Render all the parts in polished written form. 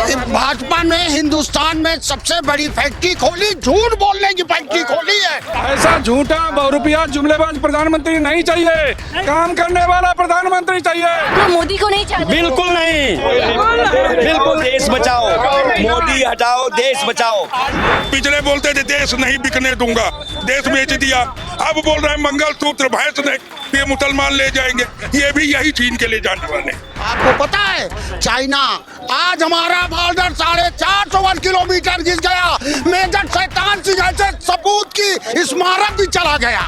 भाजपा ने हिंदुस्तान में सबसे बड़ी फैक्ट्री खोली, झूठ बोलने की फैक्ट्री खोली है। ऐसा झूठा बहुरुपया जुमलेबाज प्रधानमंत्री नहीं चाहिए, काम करने वाला प्रधानमंत्री चाहिए। तो मोदी को नहीं चाहते? बिल्कुल नहीं, बिल्कुल। देश बचाओ, मोदी हटाओ, देश बचाओ। पिछले बोलते थे देश नहीं बिकने दूंगा, देश बेच दिया। अब बोल रहे हैं मंगलसूत्र भैंस ने ये मुसलमान ले जाएंगे, ये भी यही छीन के ले जाने वाले। आपको पता है चाइना आज हमारा बॉर्डर 450 किलोमीटर घिस गया, मेजर शैतान सिंह जैसे सपूत की स्मारक भी चला गया।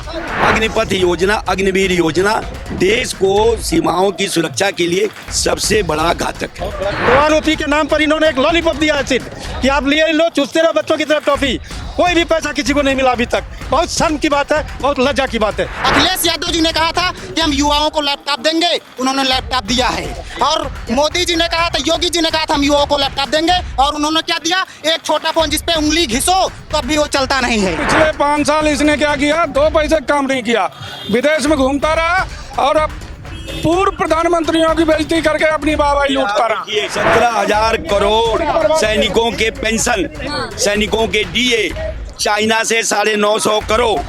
अग्निपथ योजना, अग्निवीर योजना देश को सीमाओं की सुरक्षा के लिए सबसे बड़ा घातक है। आरोपी के नाम पर इन्होंने एक लॉलीपॉप दिया है सिर्फ कि आप लिए लो, चूसते रहो बच्चों की तरफ टॉफी। कोई भी पैसा किसी को नहीं मिला अभी तक। बहुत शर्म की बात है, बहुत लज्जा की बात है। अखिलेश यादव जी ने कहा था कि हम युवाओं को लैपटॉप देंगे, उन्होंने लैपटॉप दिया है। और मोदी जी ने कहा था, योगी जी ने कहा था हम युवाओं को लैपटॉप देंगे, और उन्होंने क्या दिया? एक छोटा फोन जिसपे उंगली घिसो तब भी वो चलता नहीं है। पिछले 5 साल इसने क्या किया? 2 पैसे काम नहीं किया, विदेश में घूमता रहा और अब पूर्व प्रधानमंत्रियों की बेइज्जती करके अपनी वाहवाही लूटता रहा। 17,000 करोड़ सैनिकों के पेंशन, सैनिकों के डीए चाइना से 950 करोड़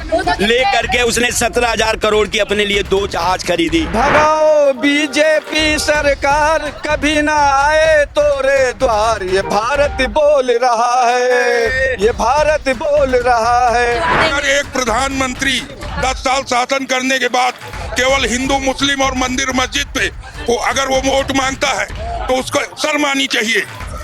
लेकर के उसने 17,000 करोड़ की अपने लिए 2 जहाज खरीदी। भगाओ बीजेपी सरकार, कभी ना आए तोरे द्वार। ये भारत बोल रहा है, ये भारत बोल रहा है। अगर एक प्रधानमंत्री 10 साल शासन करने के बाद केवल हिंदू मुस्लिम और मंदिर मस्जिद पे अगर वो वोट मांगता है तो उसको शर्म आनी चाहिए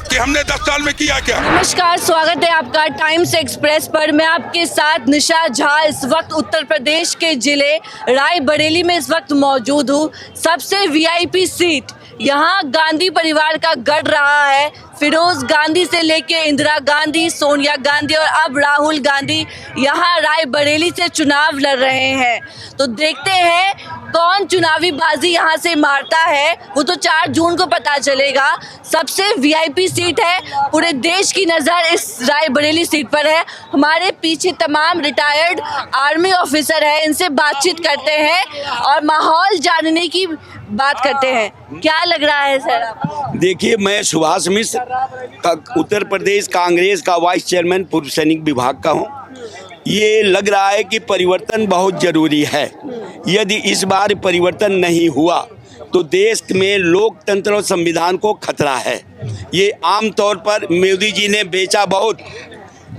कि हमने 10 साल में किया क्या। नमस्कार, स्वागत है आपका टाइम्स एक्सप्रेस पर। मैं आपके साथ निशा झा इस वक्त उत्तर प्रदेश के जिले रायबरेली में इस वक्त मौजूद हूँ। सबसे वीआईपी सीट यहाँ गांधी परिवार का गढ़ रहा है। फिरोज गांधी से लेके इंदिरा गांधी, सोनिया गांधी और अब राहुल गांधी यहाँ रायबरेली से चुनाव लड़ रहे हैं। तो देखते हैं कौन चुनावी बाजी यहाँ से मारता है, वो तो 4 जून को पता चलेगा। सबसे वीआईपी सीट है, पूरे देश की नज़र इस रायबरेली सीट पर है। हमारे पीछे तमाम रिटायर्ड आर्मी ऑफिसर हैं, इनसे बातचीत करते हैं और माहौल जानने की बात करते हैं। क्या लग रहा है सर? देखिए, मैं सुभाष मिश्र उत्तर प्रदेश कांग्रेस का वाइस चेयरमैन पूर्व सैनिक विभाग का हूँ। ये लग रहा है कि परिवर्तन बहुत जरूरी है। यदि इस बार परिवर्तन नहीं हुआ तो देश में लोकतंत्र और संविधान को खतरा है। ये आमतौर पर मोदी जी ने बेचा बहुत,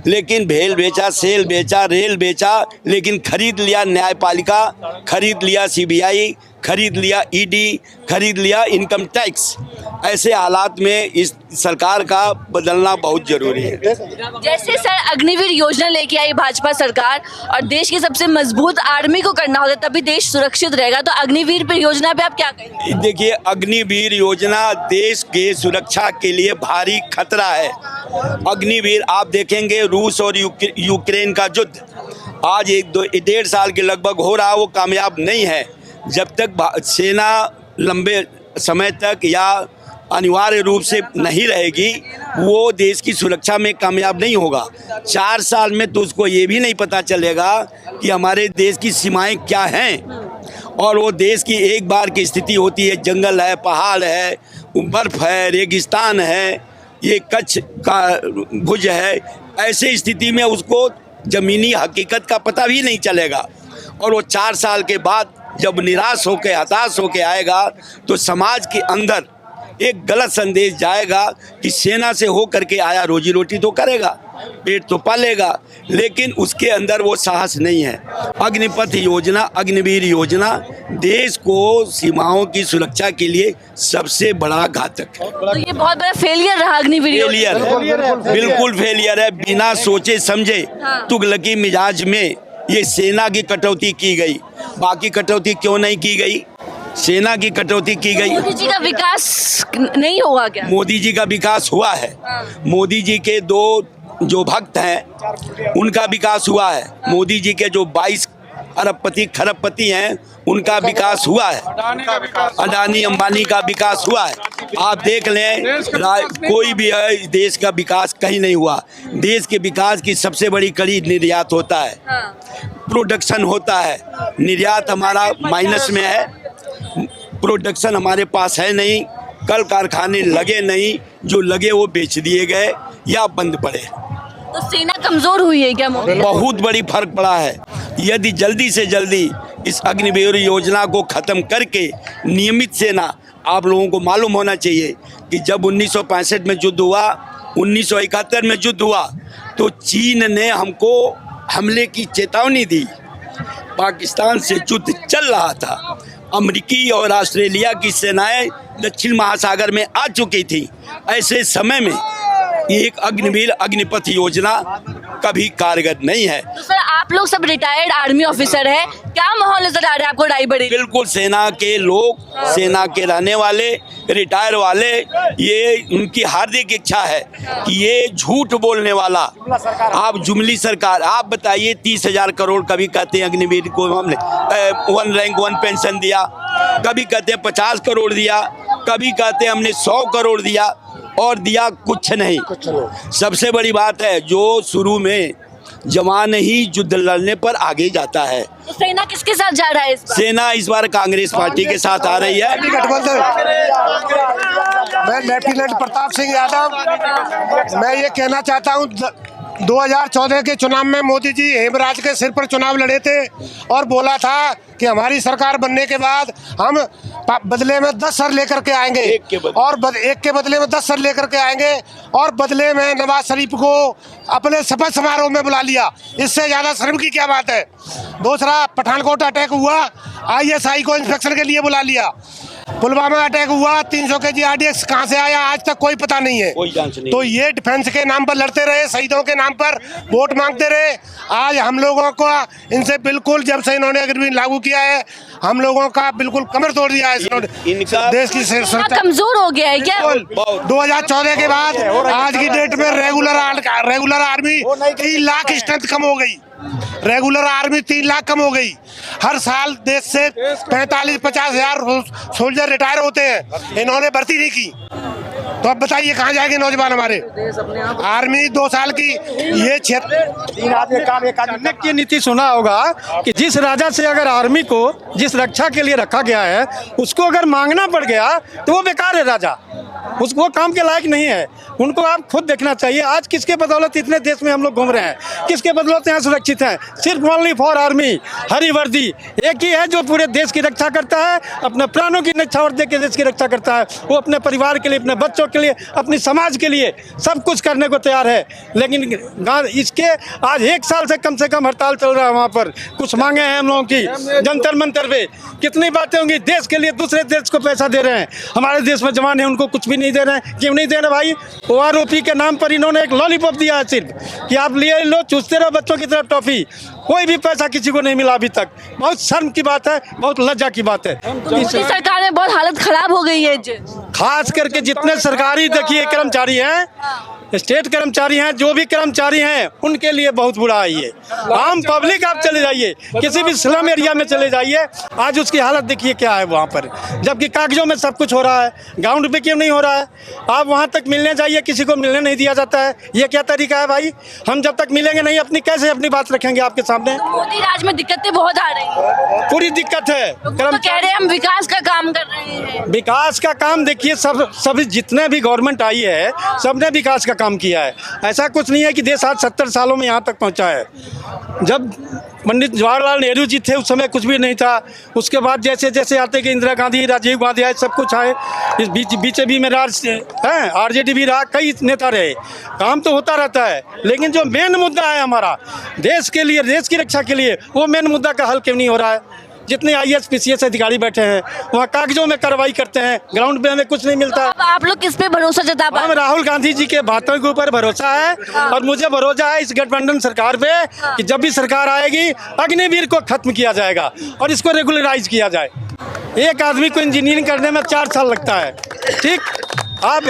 लेकिन भेल बेचा, सेल बेचा, रेल बेचा, लेकिन खरीद लिया न्यायपालिका, खरीद लिया सीबीआई, खरीद लिया ईडी, खरीद लिया इनकम टैक्स। ऐसे हालात में इस सरकार का बदलना बहुत जरूरी है। जैसे सर अग्निवीर योजना लेके आई भाजपा सरकार और देश की सबसे मजबूत आर्मी को करना होता तभी देश सुरक्षित रहेगा, तो अग्निवीर योजना पे आप क्या कहेंगे? देखिए, अग्निवीर योजना देश के सुरक्षा के लिए भारी खतरा है। अग्निवीर आप देखेंगे, रूस और यूक्रेन का युद्ध आज 1-1.5 साल के लगभग हो रहा, वो कामयाब नहीं है। जब तक सेना लंबे समय तक या अनिवार्य रूप से नहीं रहेगी, वो देश की सुरक्षा में कामयाब नहीं होगा। 4 साल में तो उसको ये भी नहीं पता चलेगा कि हमारे देश की सीमाएं क्या हैं। और वो देश की एक बार की स्थिति होती है, जंगल है, पहाड़ है, बर्फ है, रेगिस्तान है, ये कच्छ का भुज है। ऐसे स्थिति में उसको ज़मीनी हकीकत का पता भी नहीं चलेगा। और वो 4 साल के बाद जब निराश होकर, हताश होकर आएगा तो समाज के अंदर एक गलत संदेश जाएगा कि सेना से हो करके आया, रोजी रोटी तो करेगा, पेट तो पालेगा, लेकिन उसके अंदर वो साहस नहीं है। अग्निपथ योजना, अग्निवीर योजना देश को सीमाओं की सुरक्षा के लिए सबसे बड़ा घातक है। तो ये बहुत बड़ा फेलियर रहा अग्निवीर। फेलियर है, बिल्कुल फेलियर है। बिना सोचे समझे तुगलकी मिजाज में ये सेना की कटौती की गई। बाकी कटौती क्यों नहीं की गई? सेना की कटौती की गई। मोदी जी का विकास नहीं होगा क्या? मोदी जी का विकास हुआ है। मोदी जी के 2 जो भक्त हैं उनका विकास हुआ है। मोदी जी के जो 22 अरबपति खरबपति हैं उनका विकास हुआ है। अडानी अंबानी का विकास हुआ है। आप देख लें, कोई भी है, देश का विकास कहीं नहीं हुआ। देश के विकास की सबसे बड़ी कड़ी निर्यात होता है, प्रोडक्शन होता है। निर्यात हमारा माइनस में है, प्रोडक्शन हमारे पास है नहीं। कल कारखाने लगे नहीं, जो लगे वो बेच दिए गए या बंद पड़े। तो सेना कमजोर हुई है क्या मोदी? बहुत बड़ी फर्क पड़ा है। यदि जल्दी से जल्दी इस अग्निवीर योजना को ख़त्म करके नियमित सेना, आप लोगों को मालूम होना चाहिए कि जब 1965 में युद्ध हुआ, 1971 में युद्ध हुआ, तो चीन ने हमको हमले की चेतावनी दी। पाकिस्तान से युद्ध चल रहा था। अमेरिकी और ऑस्ट्रेलिया की सेनाएं दक्षिण महासागर में आ चुकी थी। ऐसे समय में एक अग्निवीर अग्निपथ योजना कभी कारगर नहीं है। तो सर आप लोग सब रिटायर्ड आर्मी ऑफिसर हैं, क्या माहौल नजर आ रहा है आपको रायबरेली? बिल्कुल सेना के लोग, सेना के रहने वाले, रिटायर वाले, ये उनकी हार्दिक इच्छा है कि ये झूठ बोलने वाला आप जुमली सरकार, आप बताइए 30,000 करोड़ कभी कहते हैं अग्निवीर को हमने 1 रैंक 1 पेंशन दिया, कभी कहते हैं 50 करोड़ दिया, कभी कहते हैं हमने 100 करोड़ दिया, और दिया कुछ नहीं। सबसे बड़ी बात है, जो शुरू में जवान ही युद्ध लड़ने पर आगे जाता है। तो सेना किसके साथ जा रहा है इस बार? सेना इस बार कांग्रेस पार्टी के साथ आ रही है। मैं लेफ्टिनेंट प्रताप सिंह यादव, मैं ये कहना चाहता हूँ 2014 के चुनाव में मोदी जी हेमराज के सिर पर चुनाव लड़े थे और बोला था कि हमारी सरकार बनने के बाद हम बदले में 10 सर लेकर के आएंगे, एक के बदले में 10 सर लेकर के आएंगे, और बदले में नवाज शरीफ को अपने शपथ समारोह में बुला लिया। इससे ज़्यादा शर्म की क्या बात है। दूसरा, पठानकोट अटैक हुआ, ISI को इंस्पेक्शन के लिए बुला लिया। पुलवामा अटैक हुआ, 300 kg RDX कहाँ से आया आज तक कोई पता नहीं है। कोई जांच नहीं। तो ये डिफेंस के नाम पर लड़ते रहे, शहीदों के नाम पर वोट मांगते रहे। आज हम लोगों को इनसे बिल्कुल, जब से इन्होंने अग्निवीर लागू किया है, हम लोगों का बिल्कुल कमर तोड़ दिया है इनका। देश की कमजोर हो गया है क्या? 2014 के बाद आज की डेट में रेगुलर आर्मी 3 लाख स्ट्रेंथ कम हो गई। रेगुलर आर्मी 3 लाख कम हो गई। हर साल देश से 45-50 हजार सोल्जर रिटायर होते हैं, इन्होंने भर्ती नहीं की। तो अब बताइए कहाँ जाएंगे नौजवान हमारे? आर्मी 2 साल की ये की नीति सुना होगा कि जिस राजा से अगर आर्मी को जिस रक्षा के लिए रखा गया है उसको अगर मांगना पड़ गया तो वो बेकार है राजा, उसको काम के लायक नहीं है। उनको आप खुद देखना चाहिए आज किसके बदौलत इतने देश में हम लोग घूम रहे हैं, किसके बदौलत यहाँ सुरक्षित हैं। सिर्फ ओनली फॉर आर्मी, हरी वर्दी एक ही है जो पूरे देश की रक्षा करता है, अपने प्राणों की न्यौछावर दे के देश की रक्षा करता है। वो अपने परिवार के लिए, अपने बच्चों के लिए, अपनी समाज के लिए सब कुछ करने को तैयार है। लेकिन इसके आज 1 साल से कम हड़ताल चल रहा है। वहाँ पर कुछ मांगे हैं हम लोगों की, जंतर मंतर पे कितनी बातें होंगी। देश के लिए दूसरे देश को पैसा दे रहे हैं, हमारे देश में जवान है उनको कुछ भी नहीं दे रहे हैं। क्यों नहीं दे रहे भाई? OROP के नाम पर इन्होंने एक लॉलीपॉप दिया है सिर्फ कि आप लिए लो, चूसते रहो बच्चों की तरफ टॉफी। कोई भी पैसा किसी को नहीं मिला अभी तक। बहुत शर्म की बात है, बहुत लज्जा की बात है। मोदी सरकार में बहुत हालत खराब हो गई है। खास करके जितने सरकारी देखिए कर्मचारी हैं, स्टेट कर्मचारी हैं, जो भी कर्मचारी हैं उनके लिए बहुत बुरा है ये। आम पब्लिक आप चले जाइए, किसी भी स्लम एरिया में चले जाइए, आज उसकी हालत देखिए क्या है वहाँ पर। जबकि कागजों में सब कुछ हो रहा है, ग्राउंड पे क्यों नहीं हो रहा है? आप वहाँ तक मिलने जाइए, किसी को मिलने नहीं दिया जाता है। ये क्या तरीका है भाई? हम जब तक मिलेंगे नहीं कैसे अपनी बात रखेंगे आपके सामने? मोदी राज में दिक्कतें बहुत आ रही हैं। पूरी दिक्कत है। तो कह रहे हैं हम विकास का काम कर रहे हैं। विकास का काम देखिए, सभी जितने भी गवर्नमेंट आई है सबने विकास का काम किया है। ऐसा कुछ नहीं है कि देश आज 70 सालों में यहाँ तक पहुँचा है। जब पंडित जवाहरलाल नेहरू जी थे उस समय कुछ भी नहीं था। उसके बाद जैसे जैसे आते कि इंदिरा गांधी, राजीव गांधी आए, सब कुछ आए। इस बीच में RJD भी रहा, कई नेता रहे। काम तो होता रहता है, लेकिन जो मेन मुद्दा है हमारा देश के लिए, देश की रक्षा के लिए, वो मेन मुद्दा का हल क्यों नहीं हो रहा है? जितने IAS PCS अधिकारी बैठे हैं वहाँ कागजों में कार्रवाई करते हैं, ग्राउंड पे हमें कुछ नहीं मिलता। तो आप लोग किस पे भरोसा जता पा? हम राहुल गांधी जी के बातों के ऊपर भरोसा है, और मुझे भरोसा है इस गठबंधन सरकार पे कि जब भी सरकार आएगी अग्निवीर को खत्म किया जाएगा और इसको रेगुलराइज किया जाए। एक आदमी को इंजीनियरिंग करने में 4 साल लगता है, ठीक? आप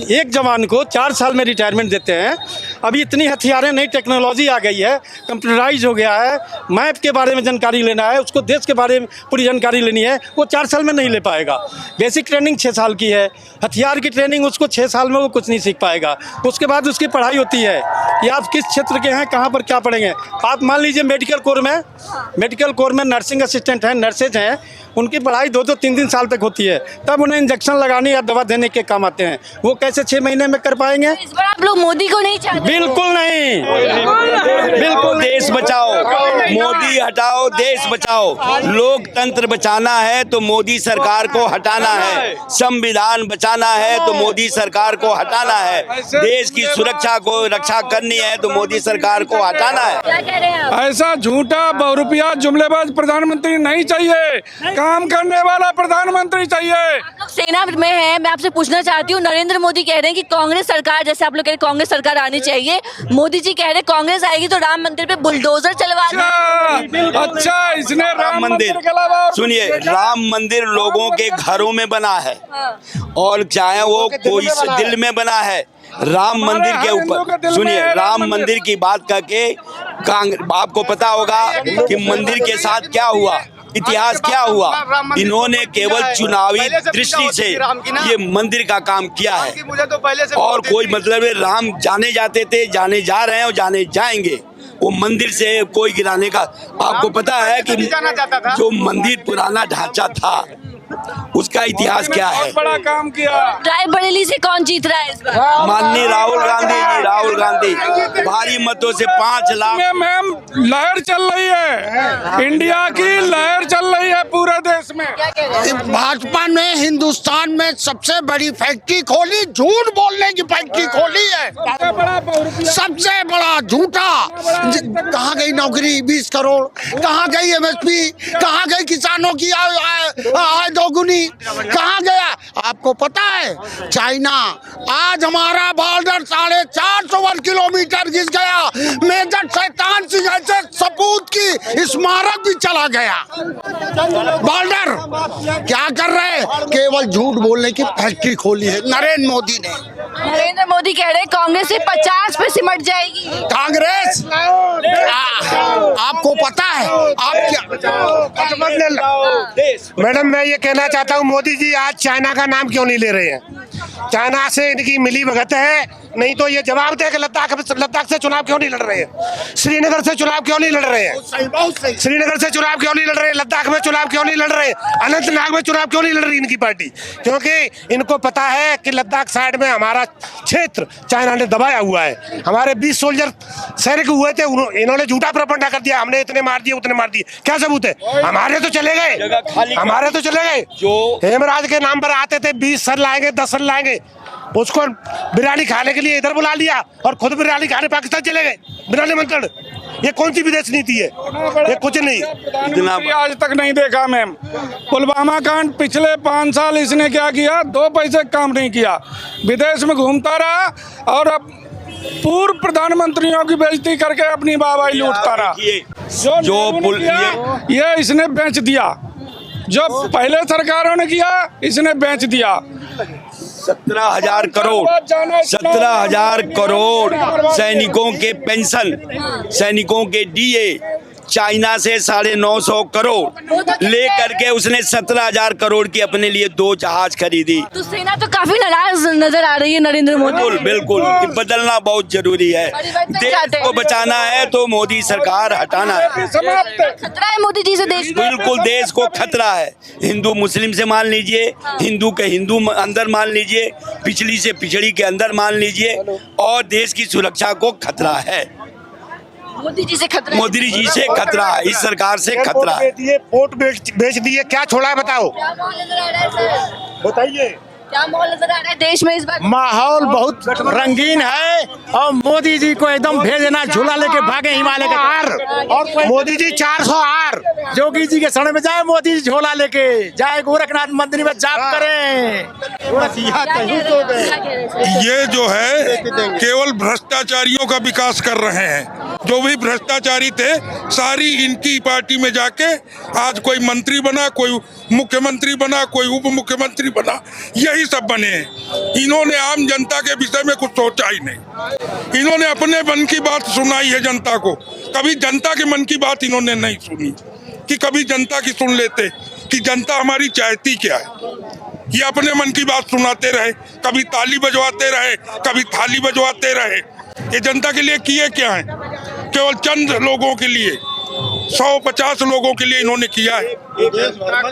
एक जवान को 4 साल में रिटायरमेंट देते हैं, अभी इतनी हथियारें, नई टेक्नोलॉजी आ गई है, कंप्यूटराइज हो गया है। मैप के बारे में जानकारी लेना है, उसको देश के बारे में पूरी जानकारी लेनी है, वो 4 साल में नहीं ले पाएगा। बेसिक ट्रेनिंग 6 साल की है, हथियार की ट्रेनिंग उसको 6 साल में वो कुछ नहीं सीख पाएगा। उसके बाद उसकी पढ़ाई होती है कि आप किस क्षेत्र के हैं, कहाँ पर क्या पढ़ेंगे। आप मान लीजिए मेडिकल कोर में नर्सिंग असिस्टेंट हैं, नर्सेज हैं, उनकी पढ़ाई 2-2, 3-3 साल तक होती है, तब उन्हें इंजेक्शन लगाने या दवा देने के काम आते हैं। वो कैसे 6 महीने में कर पाएंगे? इस बार आप लोग मोदी को नहीं चाहते? बिल्कुल नहीं, बिल्कुल। देश बचाओ, मोदी हटाओ, देश बचाओ। लोकतंत्र बचाना है तो मोदी सरकार को हटाना है, संविधान बचाना है तो मोदी सरकार को हटाना है, देश की सुरक्षा को रक्षा करनी है तो मोदी सरकार को हटाना है। क्या कह रहे हैं आप? ऐसा झूठा बहुरुपया जुमलेबाज प्रधानमंत्री नहीं चाहिए, काम करने वाला प्रधानमंत्री चाहिए। आप लोग सेना में हैं, मैं आपसे पूछना चाहती हूँ, नरेंद्र मोदी कह रहे हैं कि कांग्रेस सरकार, जैसे आप लोग कह रहे हैं कांग्रेस सरकार आनी चाहिए, मोदी जी कह रहे हैं कांग्रेस आएगी तो राम मंदिर पे बुलडोजर चलवा देंगे। अच्छा, इसने राम मंदिर, के अलावा और सुनिए, राम मंदिर लोगों के घरों में बना है और चाहे वो कोई दिल में बना है। राम मंदिर के ऊपर सुनिए, राम मंदिर की बात करके आपको पता होगा कि मंदिर के साथ क्या हुआ, इतिहास क्या हुआ। इन्होंने केवल चुनावी दृष्टि से ये मंदिर का काम किया है और कोई मतलब है। राम जाने जाते थे, जाने जा रहे हैं और जाने जाएंगे। वो मंदिर से कोई गिराने का, आपको पता है कि जो मंदिर पुराना ढांचा था उसका इतिहास क्या है। बहुत बड़ा काम किया। रायबरेली से कौन जीत रहा है इस बार? माननीय राहुल गांधी जी, राहुल गांधी भारी मतों से 5 लाख। मैम लहर चल रही है, इंडिया की लहर चल रही है पूरे देश में। भाजपा ने हिंदुस्तान में सबसे बड़ी फैक्ट्री खोली, झूठ बोलने की फैक्ट्री खोली है, सबसे बड़ा बहुरुपया, सबसे बड़ा झूठा। कहाँ गई नौकरी 20 करोड़, कहाँ गई MSP, कहाँ गई किसानों की आय दोगुनी, कहाँ गया? आपको पता है चाइना आज हमारा बॉर्डर 450 किलोमीटर घिस गया, मेजर शैतान सिंह जैसे सपूत की स्मारक भी चला गया। बॉर्डर क्या कर रहे हैं? केवल झूठ बोलने की फैक्ट्री खोली है नरेंद्र मोदी ने। नरेंद्र मोदी कह रहे हैं कांग्रेस से 50 पे सिमट जाएगी। कांग्रेस आपको पता है आप क्या? मैडम, मैं ये कहना चाहता हूँ, मोदी जी आज चाइना का नाम क्यों नहीं ले रहे हैं? चाइना से इनकी मिली भगत है, नहीं तो ये जवाब दे कि लद्दाख से चुनाव क्यों नहीं लड़ रहे हैं, श्रीनगर से चुनाव क्यों नहीं लड़ रहे हैं, श्रीनगर से चुनाव क्यों नहीं लड़ रहे हैं, लद्दाख में चुनाव क्यों नहीं लड़ रहे हैं, अनंतनाग में चुनाव क्यों नहीं लड़ रही इनकी पार्टी? क्योंकि इनको पता है कि लद्दाख साइड में हमारा क्षेत्र चाइना ने दबाया हुआ है। हमारे 20 सोल्जर सैनिक हुए थे, इन्होंने झूठा प्रपंडा कर दिया, हमने इतने मार दिए उतने मार दिए। क्या सबूत है? हमारे तो चले गए, हमारे तो चले गए। जो हेमराज के नाम पर आते थे 20 सर लाएंगे, 10 सर लाएंगे, उसको बिरयानी खाने के लिए इधर बुला लिया और खुद बिरयानी खाने पाकिस्तान चले गए बिरयानी मंत्रण। ये कौन सी विदेश नीति है? ये कुछ नहीं। इतना आज तक नहीं देखा मैम। पुलवामा कांड पिछले 5 साल इसने क्या किया? 2 पैसे काम नहीं किया, विदेश में घूमता रहा और अब पूर्व प्रधानमंत्रियों की बेइज्जती करके अपनी वाहवाही लूटता रहा। ये इसने बेच दिया, जो पहले सरकारों ने किया इसने बेच दिया। 17,000 करोड़ 17,000 करोड़ सैनिकों के पेंशन, सैनिकों के DA चाइना से 950 करोड़ लेकर के उसने 17,000 करोड़ की अपने लिए 2 जहाज खरीदी। तो सेना तो काफी नाराज नजर आ रही है नरेंद्र मोदी। बिल्कुल बिल्कुल, बदलना बहुत जरूरी है। देश को बचाना है तो मोदी सरकार हटाना है। खतरा है मोदी जी से देश को? बिल्कुल, देश को खतरा है। हिंदू मुस्लिम से मान लीजिए, हिंदू के हिंदू अंदर मान लीजिए, पिछड़ी से पिछड़ी के अंदर मान लीजिए, और देश की सुरक्षा को खतरा है। मोदी जी से खतरा, मोदी जी से खतरा है, इस सरकार से खतरा है। वोट बेच दिए, क्या छोड़ा है बताओ? क्या माहौल नजर आ रहा है सर? बताइए, क्या माहौल नजर आ रहा है देश में इस बार? माहौल बहुत रंगीन है और मोदी जी को एकदम भेजना, झूला लेके भागे हिमालय का हार। और मोदी जी 400 हार, जोगी जी के शरण में जाए, मोदी जी झोला लेके जाए, गोरखनाथ मंदिर में जाप करें। क्या कह रहे हैं? ये जो है केवल भ्रष्टाचारियों का विकास कर रहे हैं। जो भी भ्रष्टाचारी थे सारी इनकी पार्टी में जाके आज कोई मंत्री बना, कोई मुख्यमंत्री बना, कोई उप मुख्यमंत्री बना, यही सब बने हैं। इन्होंने आम जनता के विषय में कुछ सोचा ही नहीं। इन्होंने अपने मन की बात सुनाई है जनता को, कभी जनता के मन की बात इन्होंने नहीं सुनी कि कभी जनता की सुन लेते कि जनता हमारी चाहती क्या है। ये अपने मन की बात सुनाते रहे, कभी ताली बजवाते रहे, कभी थाली बजवाते रहे। ये जनता के लिए किए क्या है? केवल चंद लोगों के लिए, 150 लोगों के लिए इन्होंने किया है,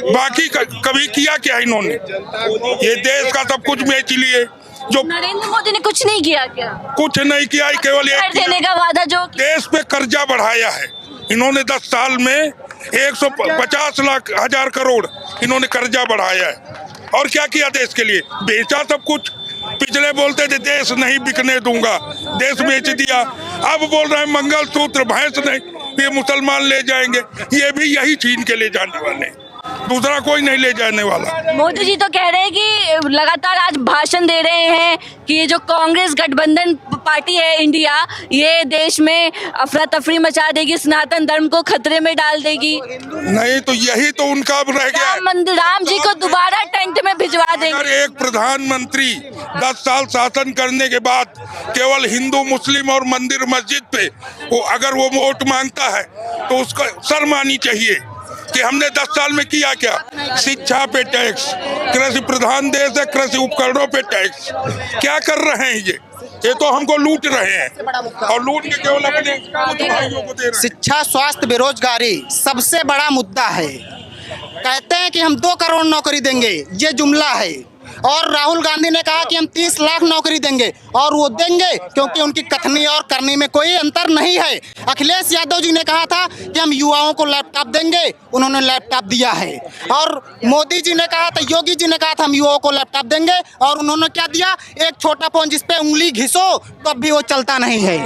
बाकी कभी किया क्या इन्होंने? ये देश का सब कुछ बेच लिए। जो नरेंद्र मोदी ने कुछ नहीं किया क्या? कुछ नहीं किया, केवल कर देने का वादा जो देश पे कर्जा बढ़ाया है इन्होंने। 10 साल में 150 लाख हजार करोड़ इन्होंने कर्जा बढ़ाया है। और क्या किया देश के लिए? बेचा सब कुछ। पिछले बोलते थे देश नहीं बिकने दूंगा, देश बेच दिया। अब बोल रहे हैं मंगलसूत्र भैंस नहीं, ये मुसलमान ले जाएंगे। ये भी यही छीन के ले जाने वाले, दूसरा कोई नहीं ले जाने वाला। मोदी जी तो कह रहे हैं कि लगातार आज भाषण दे रहे हैं कि ये जो कांग्रेस गठबंधन पार्टी है इंडिया, ये देश में अफरा तफरी मचा देगी, सनातन धर्म को खतरे में डाल देगी। नहीं तो यही तो उनका अब रह गया। राम जी को दोबारा टेंट में भिजवा देंगे। अगर एक प्रधानमंत्री 10 साल शासन करने के बाद केवल हिंदू, मुस्लिम और मंदिर मस्जिद पे अगर वो वोट मांगता है तो उसको शर्म आनी चाहिए कि हमने 10 साल में किया क्या। शिक्षा पे टैक्स, कृषि प्रधान देश है, कृषि उपकरणों पे टैक्स, क्या कर रहे हैं ये तो हमको लूट रहे हैं और लूट के केवल अपने कुछ भाइयों को दे रहे हैं। शिक्षा, स्वास्थ्य, बेरोजगारी सबसे बड़ा मुद्दा है। कहते हैं कि हम 2 करोड़ नौकरी देंगे, ये जुमला है। और राहुल गांधी ने कहा कि हम 30 लाख नौकरी देंगे, और वो देंगे क्योंकि उनकी कथनी और करनी में कोई अंतर नहीं है। अखिलेश यादव जी ने कहा था कि हम युवाओं को लैपटॉप देंगे, उन्होंने लैपटॉप दिया है। और मोदी जी ने कहा था, योगी जी ने कहा था हम युवाओं को लैपटॉप देंगे, और उन्होंने क्या दिया? एक छोटा फोन जिस पे उंगली घिसो तब भी वो चलता नहीं है। और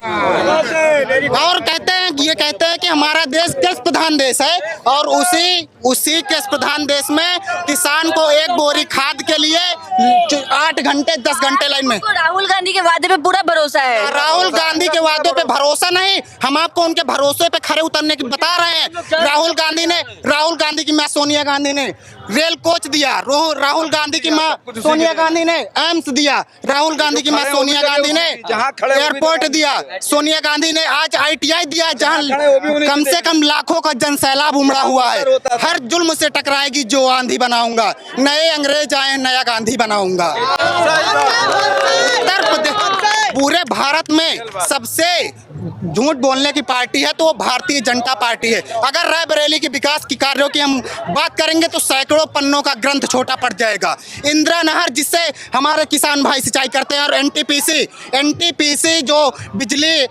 ये कहते हैं कि हमारा देश कृषि प्रधान देश है, और उसी कृषि प्रधान देश में किसान को एक बोरी खाद के लिए 8 घंटे 10 घंटे लाइन में। राहुल गांधी के वादे पे पूरा भरोसा है। राहुल गांधी के वादों पे भरोसा नहीं, हम आपको उनके भरोसे पे खड़े उतरने की बता रहे हैं। राहुल गांधी की मां सोनिया गांधी ने रेल कोच दिया, राहुल गांधी की मां सोनिया गांधी ने एम्स दिया, राहुल गांधी की मां सोनिया गांधी ने एयरपोर्ट दिया, सोनिया गांधी ने आज ITI दिया, जहां कम से कम लाखों का जनसैलाब उमड़ा हुआ है। हर जुल्म से टकराएगी जो आंधी बनाऊंगा, नए अंग्रेज आए नया गांधी बनाऊंगा। उत्तर प्रदेश पूरे भारत में सबसे झूठ बोलने की पार्टी है तो वो भारतीय जनता पार्टी है। अगर रायबरेली के विकास की कार्यों की हम बात करेंगे तो सैकड़ों पन्नों का ग्रंथ छोटा पड़ जाएगा। इंदिरा नहर जिससे हमारे किसान भाई सिंचाई करते हैं, और NTPC जो बिजली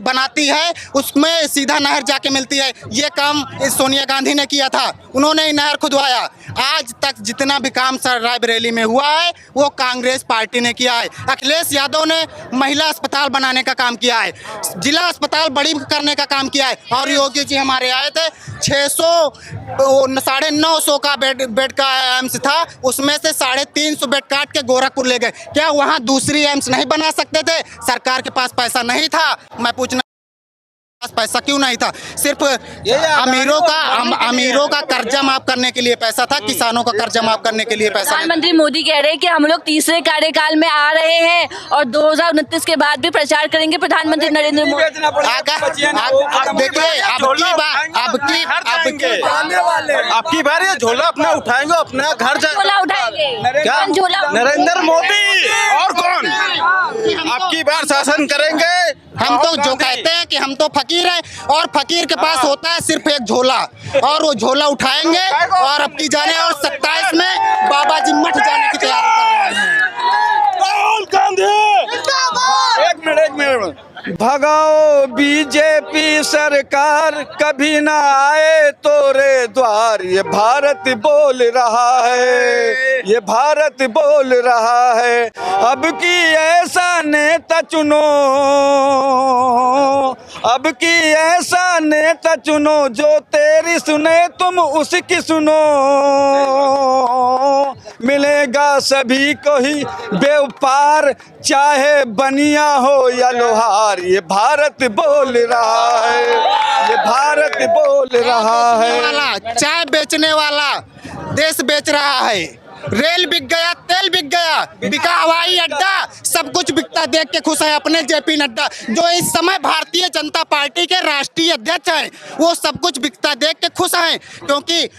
बनाती है उसमें सीधा नहर जाके मिलती है। ये काम इस सोनिया गांधी ने किया था, उन्होंने ही नहर खुदवाया। आज तक जितना भी काम रायबरेली में हुआ है वो कांग्रेस पार्टी ने किया है। अखिलेश यादव ने महिला अस्पताल बनाने का काम किया है, जिला अस्पताल बड़ी करने का काम किया है। और योगी जी हमारे आए थे, 950 का बेड का एम्स था, उसमें से 350 बेड काट के गोरखपुर ले गए। क्या वहाँ दूसरी एम्स नहीं बना सकते थे? सरकार के पास पैसा नहीं था? मैं पूछना पैसा क्यों नहीं था? सिर्फ अमीरों का कर्जा माफ करने के लिए पैसा था, किसानों का कर्जा माफ करने के लिए पैसा नहीं। प्रधानमंत्री मोदी कह रहे हैं कि हम लोग तीसरे कार्यकाल में आ रहे हैं और 2029 के बाद भी प्रचार करेंगे प्रधाधानमंत्री नरेंद्र मोदी। देखिए आपकी बार ये झोला अपना उठाएंगे, अपना घर झोला उठाएंगे। क्या? झोला नरेंद्र मोदी और कौन आपकी बार शासन करेंगे? हम तो जो कहते हैं कि हम तो फकीर हैं, और फकीर के पास होता है सिर्फ एक झोला, और वो झोला उठाएंगे। और अब की जाने और 27 में बाबा जी मठ जाने की तैयारी कर रहे हैं। राहुल गांधी एक मिनट भगाओ बीजेपी सरकार, कभी ना आए तोरे द्वार। ये भारत बोल रहा है, ये भारत बोल रहा है। अब की ऐसा नेता चुनो, अब की ऐसा नेता चुनो जो तेरी सुने तुम उसकी सुनो, मिलेगा सभी को ही व्यापार चाहे बनिया हो या लोहार। ये भारत बोल रहा है, ये भारत बोल रहा है। वाला चाय बेचने वाला देश बेच रहा है, रेल बिक गया, तेल बिक गया, बिका हवाई अड्डा, सब कुछ बिकता देख के खुश है अपने जेपी नड्डा जो इस समय भारतीय जनता पार्टी के राष्ट्रीय अध्यक्ष हैं। वो सब कुछ बिकता देख के खुश हैं, क्योंकि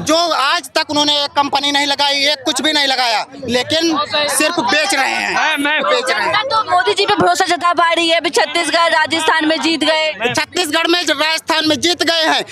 जो आज तक उन्होंने एक कंपनी नहीं लगाई, एक कुछ भी नहीं लगाया, लेकिन सिर्फ बेच रहे हैं, बेच रहे हैं। तो मोदी जी पे भरोसा जता पा रही है। अभी छत्तीसगढ़ राजस्थान में जीत गए, छत्तीसगढ़ में राजस्थान में जीत गए हैं,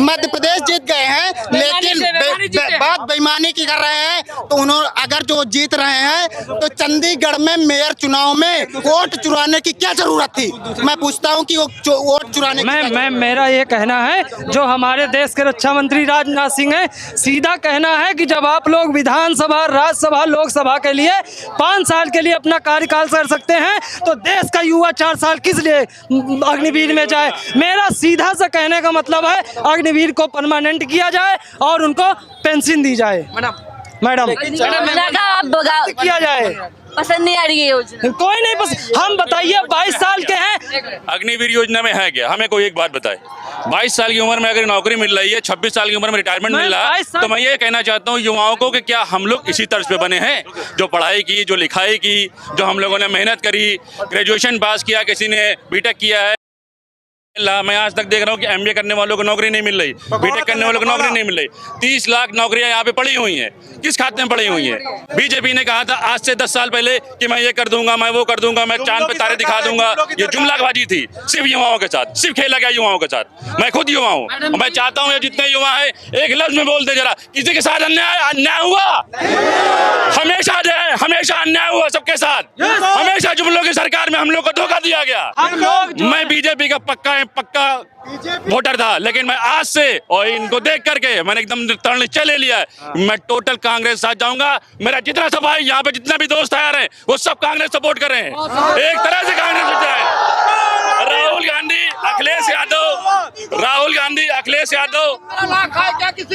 मध्य प्रदेश जीत गए हैं, लेकिन बात बेईमानी की कर रहे हैं। तो उन्होंने अगर जो जीत रहे हैं तो चंडीगढ़ में मेयर चुनाव में वोट चुराने की क्या जरूरत थी? मैं पूछता हूं कि वो वोट चुराने की मेरा ये कहना है, जो हमारे देश के रक्षा मंत्री राजनाथ सिंह है, सीधा कहना है कि जब आप लोग विधानसभा, राज्यसभा, लोकसभा के लिए 5 साल के लिए अपना कार्यकाल कर सकते हैं, तो देश का युवा 4 साल किस लिए अग्निवीर में जाए? मेरा सीधा सा कहने का मतलब है अग्निवीर को परमानेंट किया जाए और उनको पेंशन दी जाए। मैडम आप किया जाए। पसंद नहीं आ रही है योजना? कोई नहीं पसंद। हम बताइए 22 साल के हैं, अग्निवीर योजना में है क्या? हमें कोई एक बात बताए। 22 साल की उम्र में अगर नौकरी मिल रही है, 26 साल की उम्र में रिटायरमेंट मिल रहा है, तो मैं ये कहना चाहता हूँ युवाओं को कि क्या हम लोग इसी तर्ज पे बने हैं? जो पढ़ाई की, जो लिखाई की, जो हम लोगों ने मेहनत करी, ग्रेजुएशन पास किया, किसी ने बीटेक किया है, मैं आज तक देख रहा हूँ कि एमबीए करने वालों को नौकरी नहीं मिल रही, बीटेक करने वालों को नौकरी नहीं मिल रही। 30 लाख नौकरियां यहाँ पे पड़ी हुई हैं, किस खाते में पड़ी हुई हैं? बीजेपी ने कहा था आज से 10 साल पहले कि मैं ये कर दूंगा, मैं वो कर दूंगा, मैं चांद पे तारे दिखा दूंगा। ये जुमलाबाजी थी सिर्फ युवाओं के साथ, सिर्फ खेला गया युवाओं के साथ। मैं खुद युवा हूँ, मैं चाहता हूँ ये जितने युवा है एक लफ्ज में बोल दे जरा, किसी के साथ अन्याय हुआ? हमेशा जो है, हमेशा अन्याय हुआ सबके साथ, हमेशा जुमलों की सरकार में हम लोग को धोखा दिया गया। मैं बीजेपी का पक्का वोटर था, लेकिन मैं आज से और इनको देख करके मैंने एकदम दृढ़ निश्चय ले लिया है, मैं टोटल कांग्रेस साथ जाऊंगा। मेरा जितना सब भाई यहाँ पे जितना भी दोस्त आ रहे हैं वो सब कांग्रेस सपोर्ट कर रहे हैं, एक तरह से कांग्रेस हो जाए। राहुल गांधी, अखिलेश यादव, राहुल गांधी, अखिलेश यादव,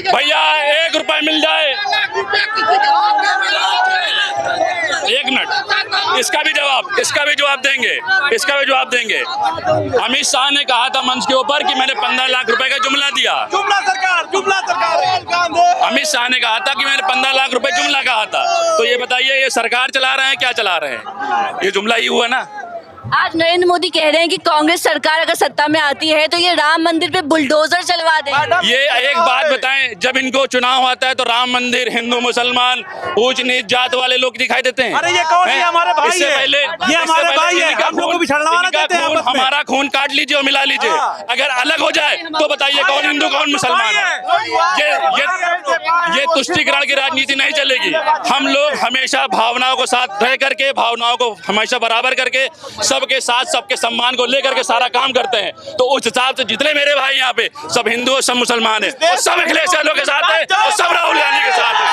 भैया 1 रुपए मिल जाए, 1 मिनट, इसका भी जवाब देंगे। अमित शाह ने कहा था मंच के ऊपर कि मैंने 15 लाख रुपए का जुमला दिया। अमित शाह ने कहा था कि मैंने 15 लाख रुपए जुमला कहा था। तो ये बताइए ये सरकार चला रहे हैं, क्या चला रहे हैं? ये जुमला ही हुआ ना। आज नरेंद्र मोदी कह रहे हैं कि कांग्रेस सरकार अगर सत्ता में आती है तो ये राम मंदिर पे बुलडोजर चलवा देंगे। ये एक बात बताएं, जब इनको चुनाव आता है तो राम मंदिर, हिंदू मुसलमान, ऊंच नीच जात वाले लोग दिखाई देते हैं। अरे ये कौन है? हमारे भाई इससे है, पहले ये हमारे भाई है, हम लोग को भी छड़वाना देते हैं आपस में। हमारा खून काट लीजिए और मिला लीजिए, अगर अलग हो जाए तो बताइए कौन हिंदू कौन मुसलमान है। ये तुष्टिकरण की राजनीति नहीं चलेगी। हम लोग हमेशा भावनाओं को साथ रह करके, भावनाओं को हमेशा बराबर करके, सबके साथ सबके सम्मान को लेकर के सारा काम करते हैं। तो उस हिसाब से जितने मेरे भाई यहाँ पे सब हिंदू और सब मुसलमान है, और सब अखिलेश यादव के साथ है, और सब राहुल गांधी के साथ है।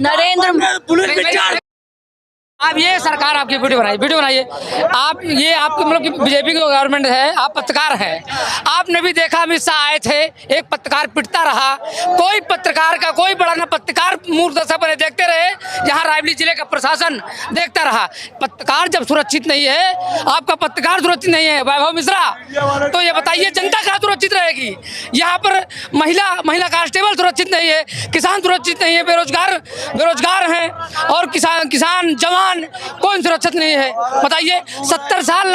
नरेंद्र आप ये सरकार आपकी वीडियो बनाइए। आप ये आपकी मतलब कि बीजेपी की गवर्नमेंट है, आप पत्रकार हैं। आपने भी देखा अमित शाह आए थे, एक पत्रकार पिटता रहा, कोई पत्रकार का कोई बड़ा ना पत्रकार मूर्ख दशा बने देखते रहे, यहाँ रायबरेली जिले का प्रशासन देखता रहा। पत्रकार जब सुरक्षित नहीं है, आपका पत्रकार सुरक्षित नहीं है वैभव मिश्रा, तो ये बताइए जनता कहाँ सुरक्षित रहेगी? यहाँ पर महिला कांस्टेबल सुरक्षित नहीं है, किसान सुरक्षित नहीं है, बेरोजगार हैं, और किसान जवान कौन सुरक्षित नहीं है? बताइए 70 साल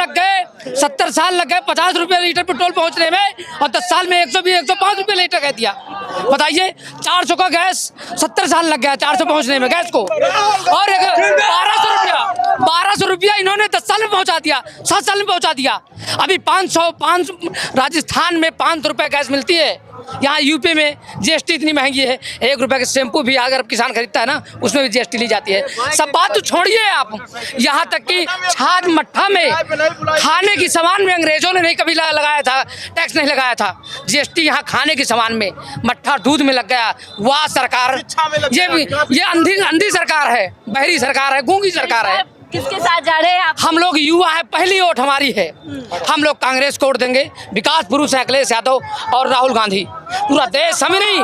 लग गए 50 रुपये लीटर पेट्रोल पहुंचने में, और 10 साल में 105 रुपये लीटर कह दिया। बताइए 400 का गैस 70 साल लग गया 400 पहुंचने में गैस को, और 1200 रुपया इन्होंने 10 साल में पहुंचा दिया, 7 साल में पहुंचा दिया। अभी 500 राजस्थान में 500 रुपये गैस मिलती है, यहाँ यूपी में जीएसटी इतनी महंगी है, 1 रुपए के शैम्पू भी अगर किसान खरीदता है ना उसमें भी जीएसटी ली जाती है। सब बात तो छोड़िए आप, यहाँ तक कि छाछ मट्ठा में खाने की सामान में अंग्रेजों ने नहीं कभी लगाया था, टैक्स नहीं लगाया था। जीएसटी यहाँ खाने की सामान में, मट्ठा दूध में लग गया। वाह सरकार, ये अंधी सरकार है, बहरी सरकार है, गूंगी सरकार है। किसके साथ जा रहे हैं आप? हम लोग युवा है, पहली वोट हमारी है। हम लोग कांग्रेस को वोट देंगे, विकास पुरुष है अखिलेश यादव और राहुल गांधी। पूरा देश हमें नहीं,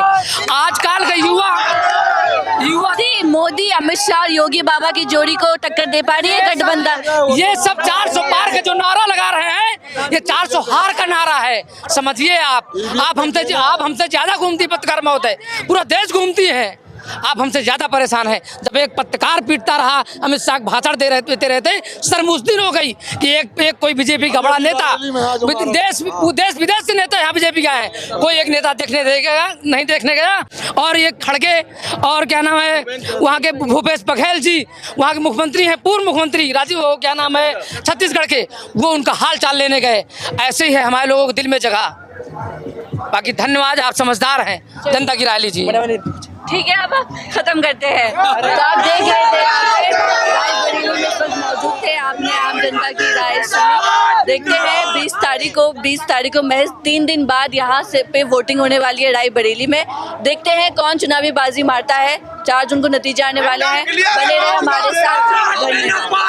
आजकल का युवा जी, मोदी, अमित शाह और योगी बाबा की जोड़ी को टक्कर दे पा रही है गठबंधन? ये सब 400 पार का जो नारा लगा रहे हैं, ये 400 हार का नारा है, समझिए आप हमसे ज्यादा घूमती पत्रकार महोदय, पूरा देश घूमती है। आप हमसे ज्यादा परेशान हैं। जब एक पत्रकार पीटता रहा, अमित शाह भाषण देते रहते शर्मुश्ती हो गई कि एक कोई बीजेपी का बड़ा नेता, देश विदेश से नेता यहाँ बीजेपी का है, कोई एक नेता नहीं देखने गया। और ये खड़गे और क्या नाम है वहाँ के भूपेश बघेल जी, वहाँ के मुख्यमंत्री हैं, पूर्व मुख्यमंत्री राजीव क्या नाम है छत्तीसगढ़ के, वो उनका हाल चाल लेने गए। ऐसे ही है हमारे लोगों के दिल में जगह। बाकी धन्यवाद, आप समझदार हैं, जनता की राय लीजिए। ठीक है, अब खत्म करते हैं। तो आप देख रहे थे, रायबरेली में इस वक्त मौजूद थे, आपने आम जनता की राय सुनी। देखते हैं 20 तारीख को महज 3 दिन बाद यहाँ से पे वोटिंग होने वाली है रायबरेली में। देखते हैं कौन चुनावी बाजी मारता है। 4 जून को नतीजे आने वाले हैं। बने रहे हमारे साथ। धन्यवाद।